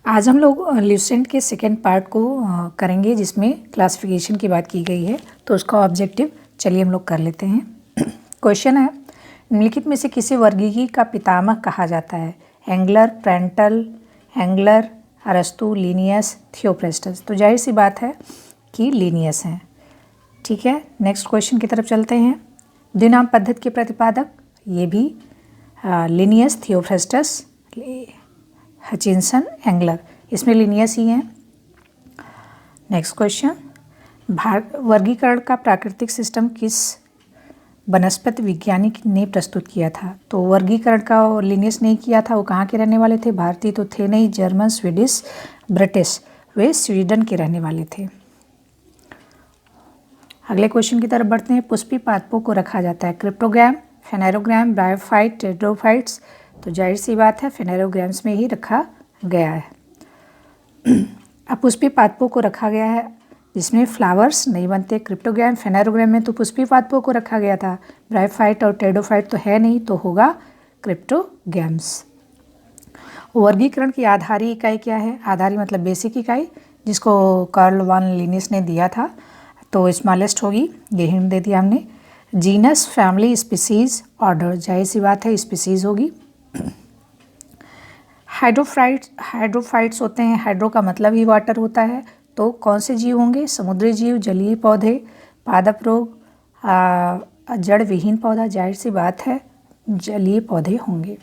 आज हम लोग ल्यूसेंट के सेकेंड पार्ट को करेंगे, जिसमें क्लासिफिकेशन की बात की गई है। तो उसका ऑब्जेक्टिव चलिए हम लोग कर लेते हैं। क्वेश्चन है, निम्नलिखित में से किसी वर्गीकी का पितामह कहा जाता है? एंगलर, प्रेंटल, एंगलर, अरस्तु, लीनियस, थियोफ्रेस्टस। तो जाहिर सी बात है कि लीनियस हैं। ठीक है, नेक्स्ट क्वेश्चन की तरफ चलते हैं। द्विनाम पद्धति के प्रतिपादक, ये भी लीनियस, थियोफ्रेस्टस, हचिंसन, एंगलर, इसमें लीनियस ही हैं। नेक्स्ट क्वेश्चन, वर्गीकरण का प्राकृतिक सिस्टम किस वनस्पति वैज्ञानिक ने प्रस्तुत किया था? तो वर्गीकरण का लीनियस नहीं किया था, वो कहाँ के रहने वाले थे? भारतीय तो थे नहीं, जर्मन, स्वीडिश, ब्रिटिश, वे स्वीडन के रहने वाले थे। अगले क्वेश्चन की तरफ बढ़ते हैं। पुष्पी पादपों को रखा जाता है क्रिप्टोग्राम, फेनेरोग्राम, ब्रायोफाइट, टेट्रोफाइट्स। तो जाहिर सी बात है फेनेरोग्राम्स में ही रखा गया है। अपुष्पी पादपों को रखा गया है जिसमें फ्लावर्स नहीं बनते। क्रिप्टोग्राम, फेनेरोग्राम में तो पुष्पी पादपों को रखा गया था। ब्रायोफाइट और टेट्रोफाइट तो है नहीं, तो होगा क्रिप्टोग्राम्स। वर्गीकरण की आधारी इकाई क्या है? आधारी मतलब बेसिक इकाई, जिसको कार्ल वान लिनियस ने दिया था। तो स्मॉलेस्ट होगी, ये हिंट दे दिया हमने। जीनस, फैमिली, स्पीसीज, ऑर्डर, जाहिर सी बात है स्पीसीज होगी। हाइड्रोफाइट्स होते हैं, हाइड्रो का मतलब ही वाटर होता है। तो कौन से जीव होंगे? समुद्री जीव, जलीय पौधे, पादप रोग, जड़ विहीन पौधा, जाहिर सी बात है जलीय पौधे होंगे।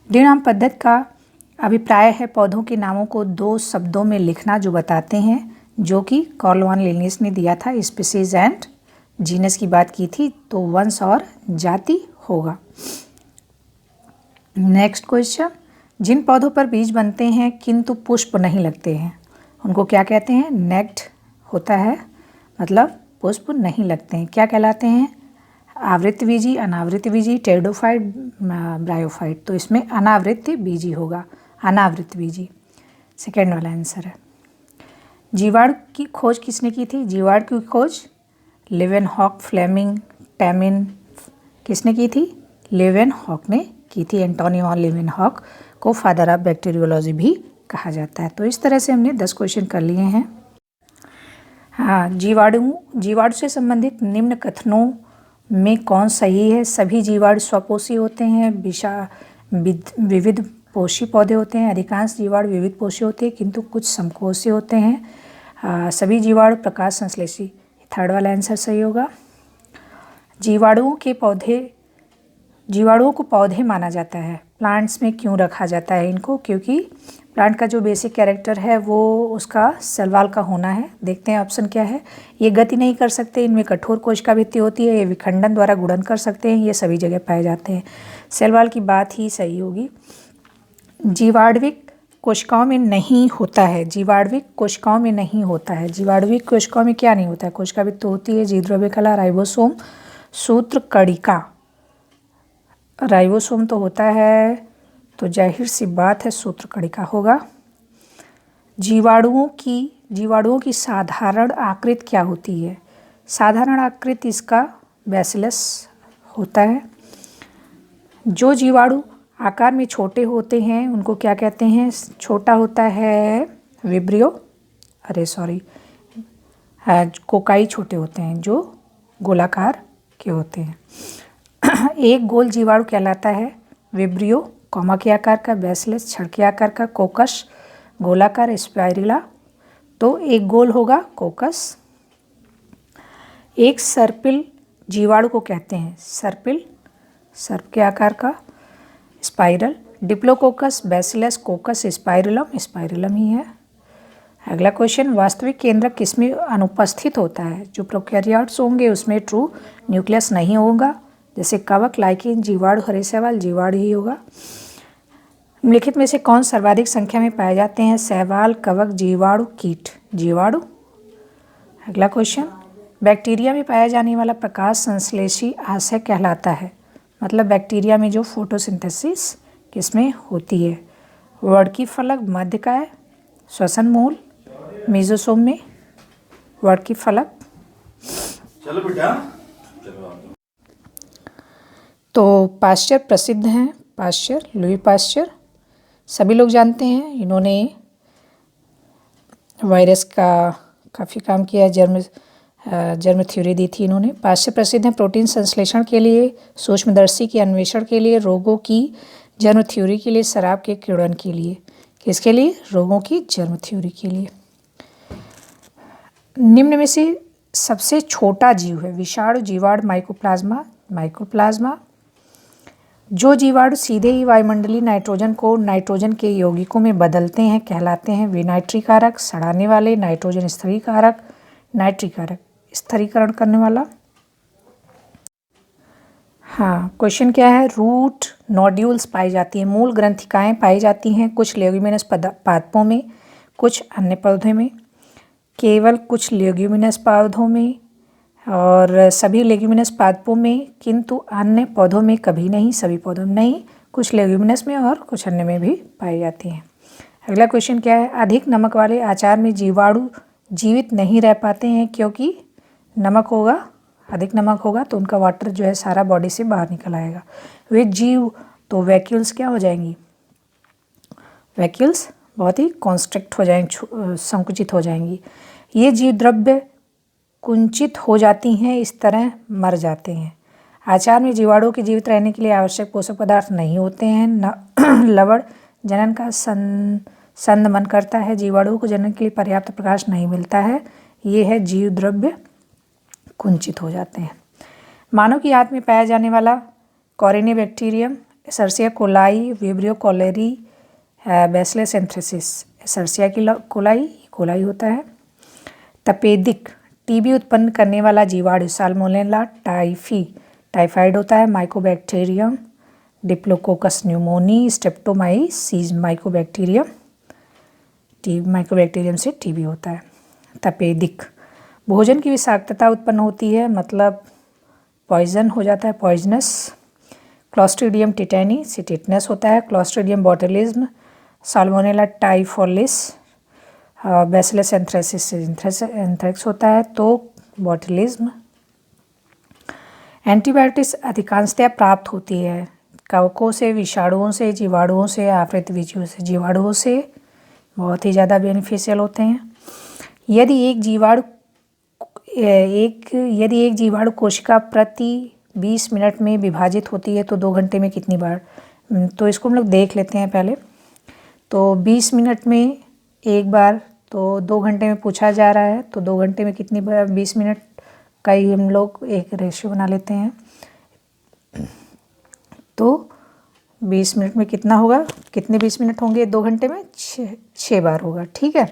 द्विनाम पद्धति का अभिप्राय है पौधों के नामों को दो शब्दों में लिखना जो बताते हैं, जो कि कार्ल वान लिनियस ने दिया था। स्पीसीज एंड जीनस की बात की थी, तो वंश और जाति होगा। नेक्स्ट क्वेश्चन, जिन पौधों पर बीज बनते हैं किंतु पुष्प नहीं लगते हैं, उनको क्या कहते हैं? नेक्ड होता है, मतलब पुष्प नहीं लगते हैं, क्या कहलाते हैं? आवृत्त बीजी, अनावृत्त बीजी, टेरिडोफाइट, ब्रायोफाइट। तो इसमें अनावृत्त बीजी होगा, अनावृत्त बीजी सेकेंड वाला आंसर है। जीवाणु की खोज किसने की थी? जीवाणु की खोज लेवेनहॉक, फ्लेमिंग, टैमिन, किसने की थी? लेवेनहॉक ने की थी। एंटोनियो लेवेनहॉक को फादर ऑफ बैक्टीरियोलॉजी भी कहा जाता है। तो इस तरह से हमने 10 क्वेश्चन कर लिए हैं। हाँ, जीवाणु से संबंधित निम्न कथनों में कौन सही है? सभी जीवाणु स्वपोषी होते हैं, विविध पोषी पौधे होते हैं। अधिकांश जीवाणु विविध पोषी होते हैं किंतु कुछ समकोषी होते हैं। सभी जीवाणु प्रकाश संश्लेषी, थर्ड वाला आंसर सही होगा। जीवाणुओं को पौधे माना जाता है। प्लांट्स में क्यों रखा जाता है इनको? क्योंकि प्लांट का जो बेसिक कैरेक्टर है वो उसका शैवाल का होना है। देखते हैं ऑप्शन क्या है। ये गति नहीं कर सकते, इनमें कठोर कोशिका भित्ति होती है, ये विखंडन द्वारा गुणन कर सकते हैं, ये सभी जगह पाए जाते हैं। शैवाल की बात ही सही होगी। जीवाणुविक कोशिकाओं में नहीं होता है, जीवाणुविक कोशिकाओं में नहीं होता है। जीवाणुविक कोशिकाओं में क्या नहीं होता है? कोशिका भित्ति होती है, जीवद्रव्य कला, राइबोसोम, सूत्रकणिका। राइबोसोम तो होता है, तो जाहिर सी बात है सूत्रकणिका होगा। जीवाणुओं की साधारण आकृति क्या होती है? साधारण आकृति इसका बैसिलस होता है। जो जीवाणु आकार में छोटे होते हैं उनको क्या कहते हैं? छोटा होता है कोकाई छोटे होते हैं जो गोलाकार के होते हैं। एक गोल जीवाणु कहलाता है विब्रियो, कॉमा के आकार का, बैसिलस छड़ के आकार का, कोकस गोलाकार, स्पाइरुला तो एक गोल होगा कोकस। एक सर्पिल जीवाणु को कहते हैं सर्प के आकार का, spiral. Diplococcus, bacillus, coccus, spirillum ही है। अगला क्वेश्चन, वास्तविक केंद्रक किसमें अनुपस्थित होता है? जो प्रोकैरियोट्स होंगे उसमें ट्रू न्यूक्लियस नहीं होगा, जैसे कवक, लाइकेन, जीवाणु, हरे शैवाल, जीवाणु ही होगा। निम्नलिखित में से कौन सर्वाधिक संख्या में पाए जाते हैं? शैवाल, कवक, जीवाणु, कीट, जीवाणु। अगला क्वेश्चन, बैक्टीरिया में पाया जाने वाला प्रकाश संश्लेषी आशय कहलाता है? मतलब बैक्टीरिया में जो फोटोसिंथेसिस किसमें होती है? वर्णकी फलक, मध्यकाय, श्वसन मूल, मेसोसोम में। वर्णकी फलक। चलो बेटा, तो पाश्चर प्रसिद्ध हैं, पाश्चर, लुई पाश्चर, सभी लोग जानते हैं, इन्होंने वायरस का काफ़ी काम किया, जर्म थ्योरी दी थी इन्होंने। पाश्चात्य प्रसिद्ध हैं प्रोटीन संश्लेषण के लिए, सूक्ष्मदर्शी के अन्वेषण के लिए, रोगों की जर्म थ्योरी के लिए, शराब के किण्वन के लिए। किसके लिए? रोगों की जर्म थ्योरी के लिए। निम्न में से सबसे छोटा जीव है विषाणु, जीवाणु, माइकोप्लाज्मा। जो जीवाणु सीधे ही वायुमंडलीय नाइट्रोजन को नाइट्रोजन के यौगिकों में बदलते हैं कहलाते हैं विनाइट्रीकारक, सड़ाने वाले, नाइट्रोजन स्थिरीकारक, नाइट्रीकारक, स्थिरीकरण करने वाला। हाँ, क्वेश्चन क्या है? रूट नोड्यूल्स पाई जाती हैं, मूल ग्रंथिकाएँ पाई जाती हैं कुछ लेग्यूमिनस पादपों में, कुछ अन्य पौधों में, केवल कुछ लेग्यूमिनस पौधों में और सभी लेग्यूमिनस पादपों में, किंतु अन्य पौधों में कभी नहीं, सभी पौधों में नहीं, कुछ लेग्यूमिनस में और कुछ अन्य में भी पाई जाती हैं। अगला क्वेश्चन क्या है? अधिक नमक वाले आचार में जीवाणु जीवित नहीं रह पाते हैं क्योंकि अधिक नमक होगा तो उनका वाटर जो है सारा बॉडी से बाहर निकल आएगा। वे जीव तो वैक्यूल्स क्या हो जाएंगी? वैक्यूल्स बहुत ही कॉन्स्ट्रिक्ट हो जाएंगी, संकुचित हो जाएंगी। ये जीव द्रव्य कुंचित हो जाती हैं, इस तरह मर जाते हैं। आचार में जीवाणुओं के जीवित रहने के लिए आवश्यक पोषक पदार्थ नहीं होते हैं। लवण जनन का संदमन करता है, जीवाणुओं को जनन के लिए पर्याप्त प्रकाश नहीं मिलता है। ये है जीव द्रव्य कुंचित हो जाते हैं। मानव की आंत में पाया जाने वाला Corynebacterium, Escherichia coli, Vibrio cholerae, Bacillus anthracis. Escherichia की कोलाई होता है। तपेदिक टीबी उत्पन्न करने वाला जीवाणु साल्मोनेला टाइफाइड होता है। माइकोबैक्टीरियम डिप्लोकोकस न्यूमोनी, स्ट्रेप्टोमाइसीज माइकोबैक्टीरियम से टीबी होता है। तपेदिक भोजन की विषाक्तता उत्पन्न होती है, मतलब पॉइजन हो जाता है, पॉइजनस। क्लॉस्ट्रीडियम टिटेनी से टिटनस होता है। क्लॉस्ट्रीडियम बोटुलिज्म, साल्मोनेला टाइफोलिस, बैसिलस एंथ्रेसिस से एंथ्रेक्स होता है, तो बोटुलिज्म। एंटीबायोटिक्स अधिकांशतः प्राप्त होती है कवकों से, विषाणुओं से, जीवाणुओं से, आवृत बीजों से। जीवाणुओं से बहुत ही ज़्यादा बेनिफिशियल होते हैं। यदि एक जीवाणु कोशिका प्रति 20 मिनट में विभाजित होती है तो 2 घंटे में कितनी बार? तो इसको हम लोग देख लेते हैं पहले। तो 20 मिनट में एक बार, तो 2 घंटे में पूछा जा रहा है, तो 2 घंटे में कितनी बार? 20 मिनट का ही हम लोग एक रेशियो बना लेते हैं। तो 20 मिनट में कितना होगा? कितने 20 मिनट होंगे 2 घंटे में? 6 बार होगा, ठीक है।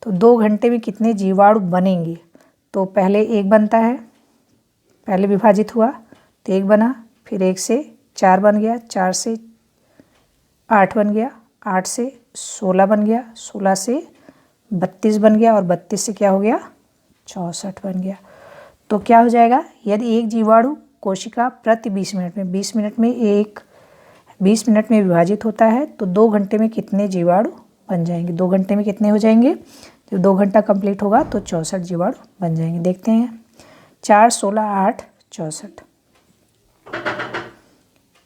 तो 2 घंटे में कितने जीवाणु बनेंगे? तो पहले 1 बनता है, पहले विभाजित हुआ तो 1 बना, फिर 1 से 4 बन गया, 4 से 8 बन गया, 8 से 16 बन गया, 16 से 32 बन गया और 32 से क्या हो गया? 64 बन गया। तो क्या हो जाएगा? यदि एक जीवाणु कोशिका प्रति 20 मिनट में विभाजित होता है तो 2 घंटे में कितने जीवाणु बन जाएंगे? 2 घंटे में कितने हो जाएंगे? जब 2 घंटा कंप्लीट होगा तो 64 जीवाणु बन जाएंगे। देखते हैं, 4, 16, 8, 64।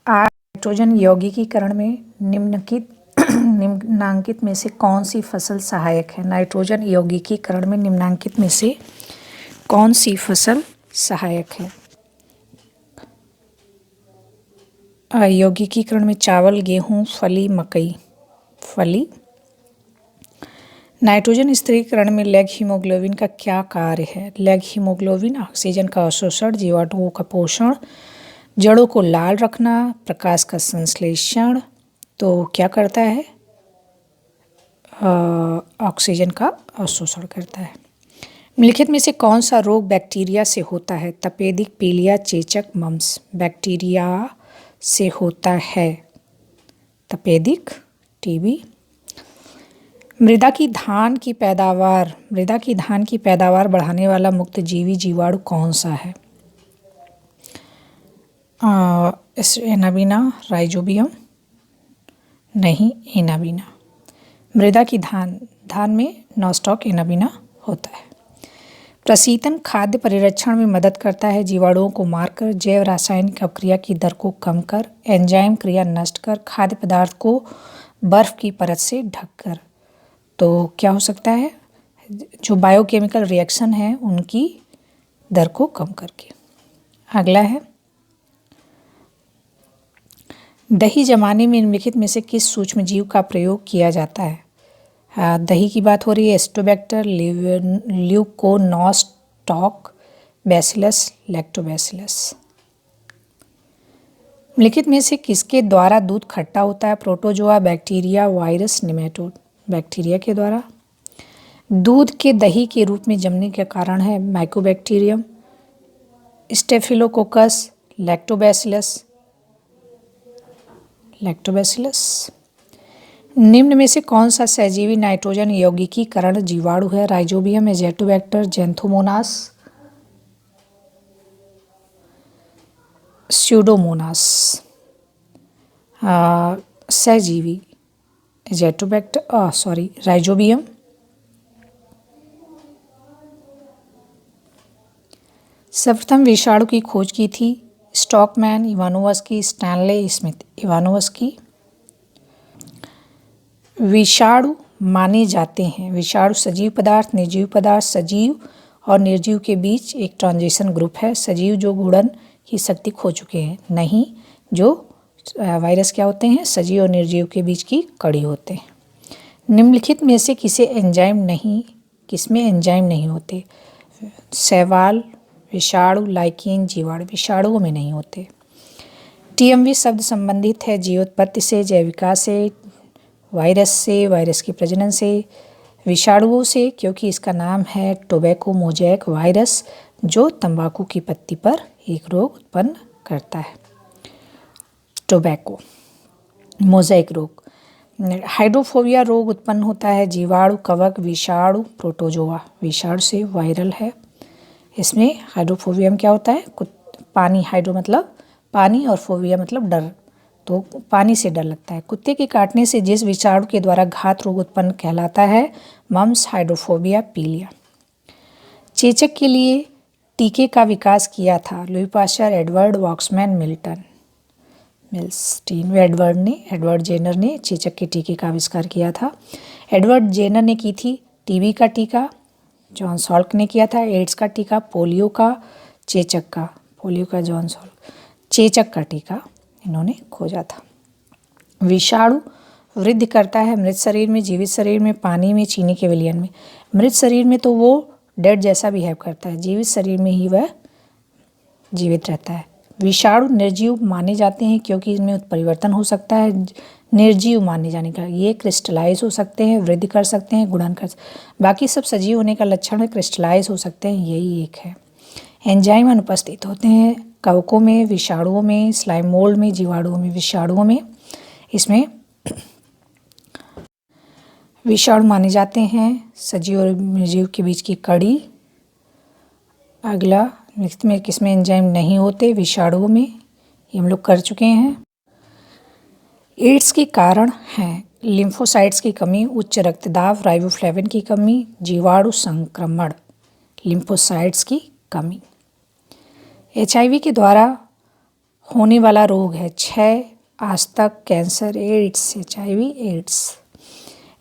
नाइट्रोजन यौगिकीकरण में निम्नांकित में से कौन सी फसल सहायक है? नाइट्रोजन यौगिकीकरण में निम्नांकित में से कौन सी फसल सहायक है? यौगिकीकरण में चावल, गेहूँ, फली, मकई। फली। नाइट्रोजन स्थिरीकरण में लैग हीमोग्लोबिन का क्या कार्य है? लैग हीमोग्लोबिन ऑक्सीजन का अवशोषण, जीवाणुओं का पोषण, जड़ों को लाल रखना, प्रकाश का संश्लेषण। तो क्या करता है? ऑक्सीजन का अवशोषण करता है। निम्नलिखित में से कौन सा रोग बैक्टीरिया से होता है? तपेदिक, पीलिया, चेचक, मम्स। बैक्टीरिया से होता है। तपेदिक, टीबी। मृदा की धान की पैदावार बढ़ाने वाला मुक्त जीवी जीवाणु कौन सा है? Anabaena, rhizobium. नहीं, एनाबीना। मृदा की धान में नॉस्टॉक एनाबीना होता है। प्रशीतन खाद्य परिरक्षण में मदद करता है, जीवाणुओं को मारकर, जैव रासायनिक अपक्रिया की दर को कम कर, एंजाइम क्रिया नष्ट कर, खाद्य पदार्थ को बर्फ़ की परत से ढककर। तो क्या हो सकता है, जो बायोकेमिकल रिएक्शन है उनकी दर को कम करके। अगला है, दही जमाने में निम्नलिखित में से किस सूक्ष्म जीव का प्रयोग किया जाता है? दही की बात हो रही है। एस्टोबैक्टर, ल्यूकोनोस्टॉक, बैसिलस, लैक्टोबैसिलस। निम्नलिखित में से किसके द्वारा दूध खट्टा होता है? Protozoa, bacteria, virus, nematode. Bacteria के द्वारा। दूध के दही के रूप में जमने के कारण है माइकोबैक्टीरियम, स्टेफिलोकोकस, लैक्टोबैसिलस। निम्न में से कौन सा सहजीवी नाइट्रोजन यौगिकीकरण जीवाणु है? Rhizobium, Azotobacter, Xanthomonas, Pseudomonas. सहजीवी राइजोबियम। सर्वप्रथम विषाणु की खोज की थी stockman, Ivanovsky, Stanley Smith. Ivanovsky. विषाणु माने जाते हैं। विषाणु सजीव पदार्थ, निर्जीव पदार्थ, सजीव और निर्जीव के बीच एक ट्रांजिशन ग्रुप है। सजीव जो गुणन की शक्ति खो चुके हैं, नहीं जो वायरस क्या होते हैं, सजीव और निर्जीव के बीच की कड़ी होते हैं। निम्नलिखित में से किसमें एंजाइम नहीं होते? शैवाल, विषाणु, लाइकेन, जीवाणु। विषाणुओं में नहीं होते। टीएमवी शब्द संबंधित है जीवोत्पत्ति से, जैविका से, वायरस से, वायरस की प्रजनन से, विषाणुओं से, क्योंकि इसका नाम है टोबैको मोज़ेक वायरस, जो तंबाकू की पत्ती पर एक रोग उत्पन्न करता है, टोबैको मोज़ेक रोग। हाइड्रोफोबिया रोग उत्पन्न होता है जीवाणु, कवक, विषाणु, प्रोटोजोआ। विषाणु से वायरल है। इसमें हाइड्रोफोबिया में क्या होता है, पानी, हाइड्रो मतलब पानी और फोबिया मतलब डर, तो पानी से डर लगता है। कुत्ते के काटने से जिस विषाणु के द्वारा घात रोग उत्पन्न कहलाता है मम्स, हाइड्रोफोबिया, पीलिया। चेचक के लिए टीके का विकास किया था Louis Pasteur, Edward Waksman, Milstein. Edward Jenner ने चेचक के टीके का आविष्कार किया था। एडवर्ड जेनर ने की थी टीबी का टीका, जॉन सॉल्क ने किया था एड्स का टीका, पोलियो का जॉन सॉल्क, चेचक का टीका इन्होंने खोजा था। विषाणु वृद्धि करता है मृत शरीर में, जीवित शरीर में, पानी में, चीनी के विलयन में। मृत शरीर में तो वो डेड जैसा बिहेव करता है, जीवित शरीर में ही वह जीवित रहता है। विषाणु निर्जीव माने जाते हैं क्योंकि इनमें उत्परिवर्तन हो सकता है। निर्जीव माने जाने का, ये क्रिस्टलाइज हो सकते हैं, वृद्धि कर सकते हैं, गुणन कर सकते हैं। बाकी सब सजीव होने का लक्षण है, क्रिस्टलाइज हो सकते हैं, यही एक है। एंजाइम अनुपस्थित होते हैं कवकों में, विषाणुओं में, स्लाइम मोल्ड में, जीवाणुओं में। विषाणुओं में इसमें विषाणु माने जाते हैं सजीव और निर्जीव के बीच की कड़ी। अगला, में किसमें एंजाइम नहीं होते? विषाणुओं में, ये हम लोग कर चुके हैं। एड्स के कारण हैं लिम्फोसाइट्स की कमी, उच्च रक्तदाब, राइबोफ्लेविन की कमी, जीवाणु संक्रमण, लिम्फोसाइट्स की कमी। एचआईवी के द्वारा होने वाला रोग है क्षय, आस्तक, cancer, AIDS. HIV,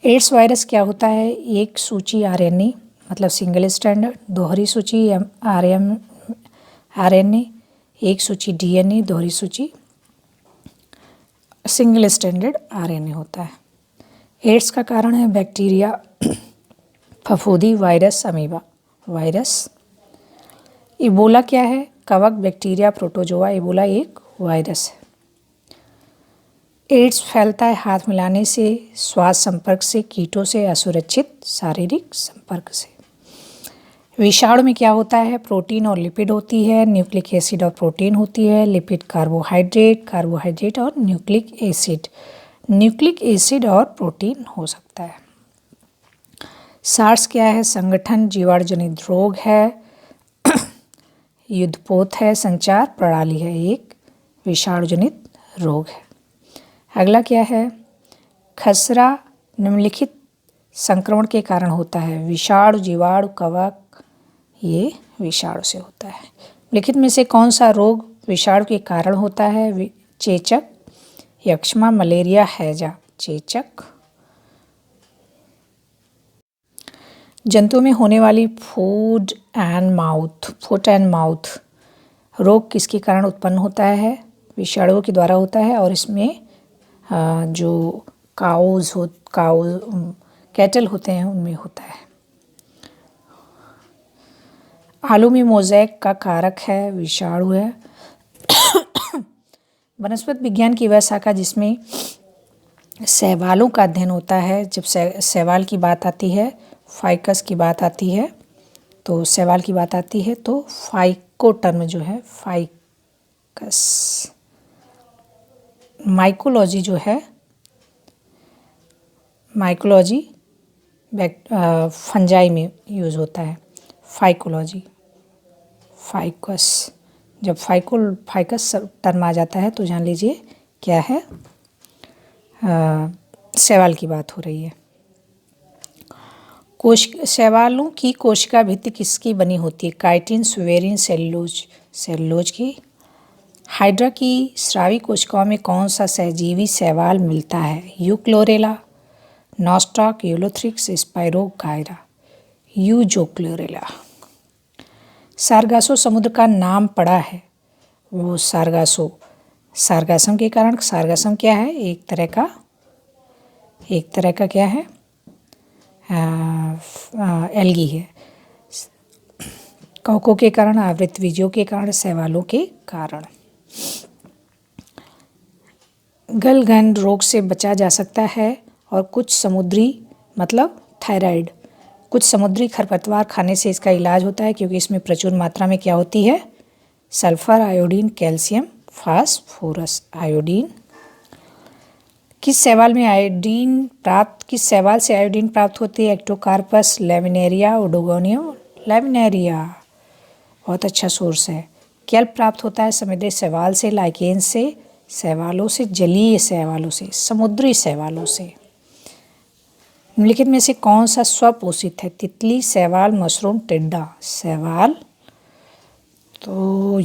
AIDS virus क्या होता है? एक सूची आरएनए मतलब सिंगल स्ट्रैंड, दोहरी सूची आरएनए, एक सूची डीएनए, दोहरी सूची सिंगल स्ट्रैंडेड आरएनए होता है। एड्स का कारण है बैक्टीरिया, फफूंदी, वायरस, अमीबा वायरस। इबोला क्या है? कवक, बैक्टीरिया, प्रोटोजोआ। इबोला एक वायरस है। एड्स फैलता है हाथ मिलाने से, श्वास संपर्क से, कीटों से, असुरक्षित शारीरिक संपर्क से। विषाणु में क्या होता है? प्रोटीन और लिपिड होती है, न्यूक्लिक एसिड और प्रोटीन होती है, लिपिड कार्बोहाइड्रेट और न्यूक्लिक एसिड और प्रोटीन हो सकता है। सार्स क्या है? संगठन, जीवाणु जनित रोग है, युद्धपोत है, संचार प्रणाली है, एक विषाणु जनित रोग है। अगला क्या है? खसरा निम्नलिखित संक्रमण के कारण होता है, विषाणु, जीवाणु, कवक, ये विषाणु से होता है। लिखित में से कौन सा रोग विषाणु के कारण होता है? चेचक, यक्ष्मा, मलेरिया, हैजा। चेचक। जंतुओं में होने वाली फुट एंड माउथ रोग किसके कारण उत्पन्न होता है? विषाणुओं के द्वारा होता है और इसमें जो कैटल होते हैं उनमें होता है। आलू में मोज़ेक का कारक है, विषाणु है। वनस्पति विज्ञान की वह शाखा जिसमें शैवालों का अध्ययन होता है। जब शैवाल की बात आती है, फाइकस की बात आती है, तो शैवाल की बात आती है तो फाइको टर्म जो है फाइकस। माइकोलॉजी जो है, माइकोलॉजी फंजाई में यूज़ होता है। Phycology ficus. जब फाइकस टर्म आ जाता है तो जान लीजिए क्या है, शैवाल की बात हो रही है। शैवालों की कोशिका भित्ति किसकी बनी होती है? काइटिन, सुवेरिन, सेलुलोज की। हाइड्रा की स्रावी कोशिकाओं में कौन सा सहजीवी शैवाल मिलता है? यूक्लोरेला, नॉस्टॉक, यूलोथ्रिक्स, स्पाइरोगायरा। यूजोक्लोरेला। सारगासो समुद्र का नाम पड़ा है, वो सारगासम के कारण। सारगासम क्या है? एक तरह का क्या है? एल्गी है। कवकों के कारण, आवृतबीजों के कारण, शैवालों के कारण। गलघन रोग से बचा जा सकता है और कुछ समुद्री थायराइड, कुछ समुद्री खरपतवार खाने से इसका इलाज होता है क्योंकि इसमें प्रचुर मात्रा में क्या होती है? Sulphur, iodine, calcium, phosphorus. Iodine. किस शैवाल से आयोडीन प्राप्त होती है? Ectocarpus, laminaria, ओडोगोनियो। लैमिनेरिया बहुत अच्छा सोर्स है। कैल्प प्राप्त होता है समुद्री शैवाल से, लाइकेन से, शैवालों से, जलीय शैवालों से, समुद्री शैवालों से। निम्नलिखित में से कौन सा स्वपोषित है? तितली, शैवाल, मशरूम, टिड्डा। शैवाल। तो